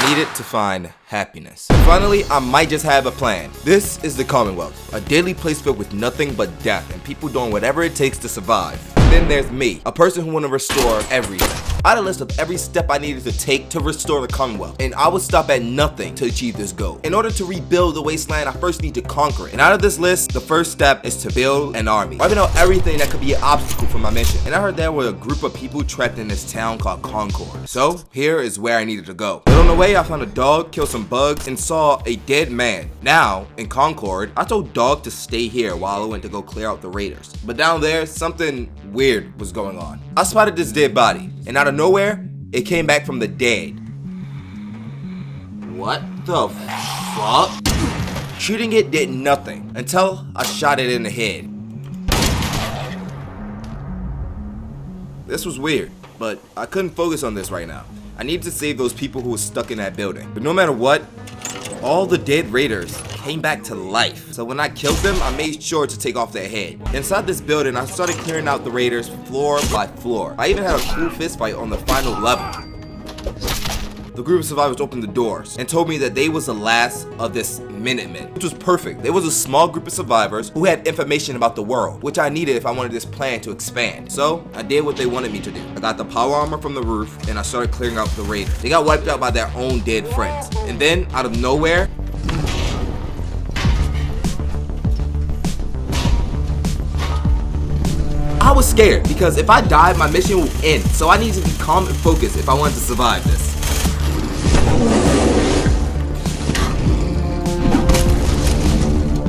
I needed to find happiness. And finally, I might just have a plan. This is the Commonwealth, a deadly place filled with nothing but death and people doing whatever it takes to survive. And then there's me, a person who want to restore everything. I had a list of every step I needed to take to restore the Commonwealth, and I would stop at nothing to achieve this goal. In order to rebuild the Wasteland, I first need to conquer it. And out of this list, the first step is to build an army, wiping out everything that could be an obstacle for my mission. And I heard there were a group of people trapped in this town called Concord. So here is where I needed to go. But on the way, I found a dog, killed some bugs, and saw a dead man. Now, in Concord, I told Dog to stay here while I went to go clear out the raiders. But down there, something weird was going on. I spotted this dead body, and out of nowhere, it came back from the dead. What the fuck? Shooting it did nothing until I shot it in the head. This was weird, but I couldn't focus on this right now. I needed to save those people who were stuck in that building. But no matter what, all the dead raiders came back to life. So when I killed them, I made sure to take off their head. Inside this building, I started clearing out the raiders floor by floor. I even had a cool fist fight on the final level. The group of survivors opened the doors and told me that they was the last of this Minutemen, which was perfect. There was a small group of survivors who had information about the world, which I needed if I wanted this plan to expand. So I did what they wanted me to do. I got the power armor from the roof and I started clearing out the raiders. They got wiped out by their own dead friends. And then out of nowhere, I was scared because if I died, my mission will end. So I needed to be calm and focused if I wanted to survive this.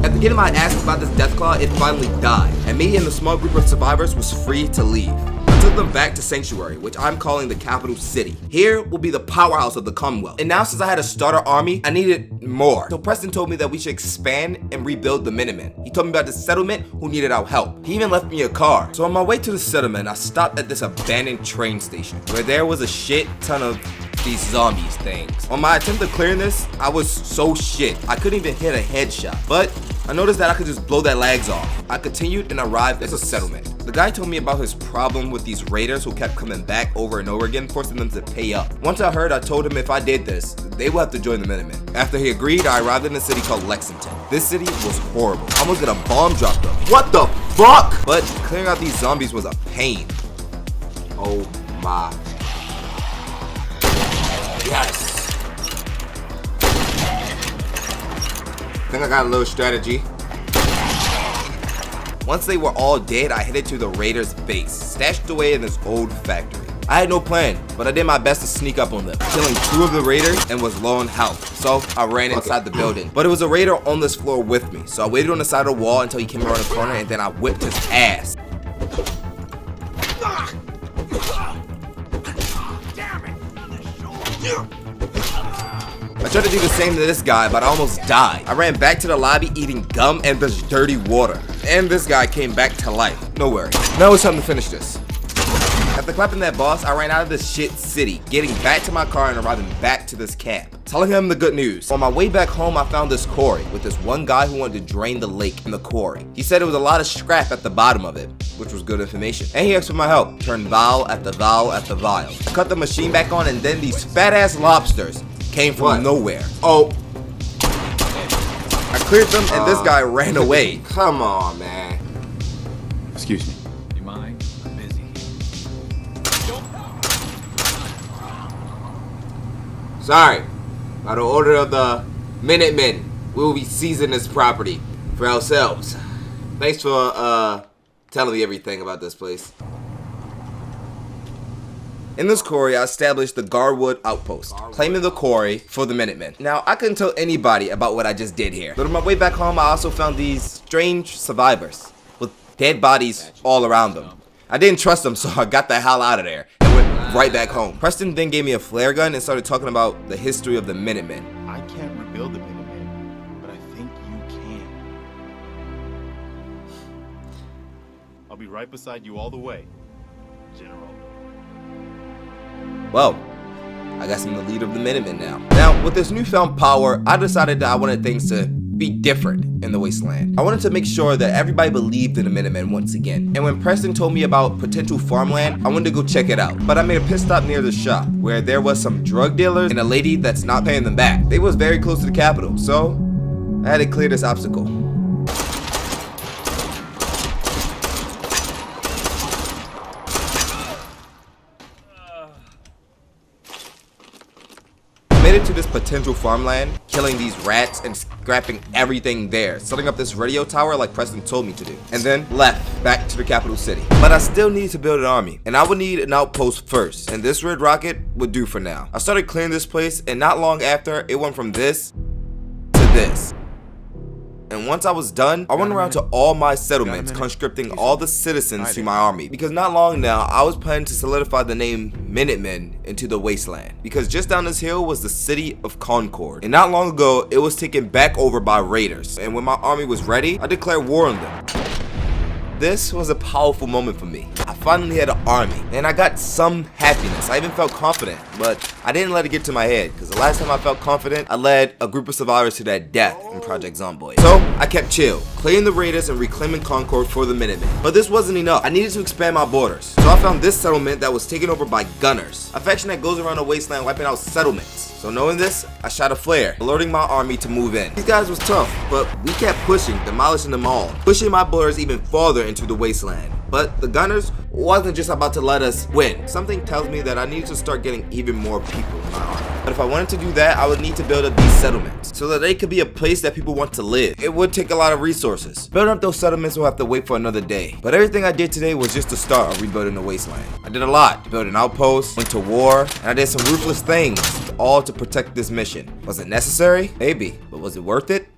After getting my ass about this deathclaw, it finally died, and me and the small group of survivors was free to leave. I took them back to Sanctuary, which I'm calling the capital city. Here will be the powerhouse of the Commonwealth. And now since I had a starter army, I needed more. So Preston told me that we should expand and rebuild the Minutemen. He told me about the settlement who needed our help. He even left me a car. So on my way to the settlement, I stopped at this abandoned train station where there was a shit ton of these zombies things. On my attempt at clearing this, I was so shit. I couldn't even hit a headshot. But I noticed that I could just blow their legs off. I continued and arrived at the settlement. The guy told me about his problem with these raiders who kept coming back over and over again, forcing them to pay up. Once I heard, I told him if I did this, they would have to join the Minutemen. After he agreed, I arrived in a city called Lexington. This city was horrible. I almost got a bomb dropped on me. What the fuck? But clearing out these zombies was a pain. Oh my. Yes. I think I got a little strategy. Once they were all dead, I headed to the raiders' base, stashed away in this old factory. I had no plan, but I did my best to sneak up on them, killing 2 of the raiders and was low on health. So I ran inside the building. But it was a raider on this floor with me. So I waited on the side of the wall until he came around the corner and then I whipped his ass. I tried to do the same to this guy, but I almost died. I ran back to the lobby eating gum and this dirty water. And this guy came back to life. No worries. Now it's time to finish this. After clapping that boss, I ran out of this shit city, getting back to my car and arriving back to this camp, telling him the good news. On my way back home, I found this quarry with this one guy who wanted to drain the lake in the quarry. He said it was a lot of scrap at the bottom of it, which was good information. And he asked for my help. Turned vial after vial after vial. I cut the machine back on and then these fat ass lobsters came from nowhere. Oh. I cleared them and this guy ran away. Come on, man. Excuse me. You mind? I'm busy. Sorry. By the order of the Minutemen, we will be seizing this property for ourselves. Thanks for telling me everything about this place. In this quarry, I established the Garwood outpost, claiming the quarry for the Minutemen. Now, I couldn't tell anybody about what I just did here. But on my way back home, I also found these strange survivors with dead bodies all around them. I didn't trust them, so I got the hell out of there and went right back home. Preston then gave me a flare gun and started talking about the history of the Minutemen. I can't rebuild the Minutemen, but I think you can. I'll be right beside you all the way, General. Well, I guess I'm the leader of the Minutemen now. Now, with this newfound power, I decided that I wanted things to be different in the Wasteland. I wanted to make sure that everybody believed in the Minutemen once again. And when Preston told me about potential farmland, I wanted to go check it out. But I made a pit stop near the shop where there was some drug dealers and a lady that's not paying them back. They was very close to the capital, so I had to clear this obstacle. Made it to this potential farmland, killing these rats and scrapping everything there, setting up this radio tower like Preston told me to do, and then left back to the capital city. But I still needed to build an army, and I would need an outpost first, and this red rocket would do for now. I started clearing this place, and not long after, it went from this to this. And once I was done, I went around to all my settlements, conscripting all the citizens to my army. Because not long now, I was planning to solidify the name Minutemen into the Wasteland. Because just down this hill was the city of Concord. And not long ago, it was taken back over by raiders. And when my army was ready, I declared war on them. This was a powerful moment for me. I finally had an army, and I got some happiness. I even felt confident, but I didn't let it get to my head, because the last time I felt confident, I led a group of survivors to their death in Project Zomboid. So, I kept chill, clearing the raiders and reclaiming Concord for the Minutemen. But this wasn't enough. I needed to expand my borders. So I found this settlement that was taken over by gunners, a faction that goes around the wasteland wiping out settlements. So knowing this, I shot a flare, alerting my army to move in. These guys was tough, but we kept pushing, demolishing them all, pushing my borders even farther into the wasteland. But the gunners wasn't just about to let us win. Something tells me that I need to start getting even more people in my army. But if I wanted to do that, I would need to build up these settlements so that they could be a place that people want to live. It would take a lot of resources. Building up those settlements will have to wait for another day. But everything I did today was just the start of rebuilding the wasteland. I did a lot to build an outpost, went to war, and I did some ruthless things, all to protect this mission. Was it necessary? Maybe, but was it worth it?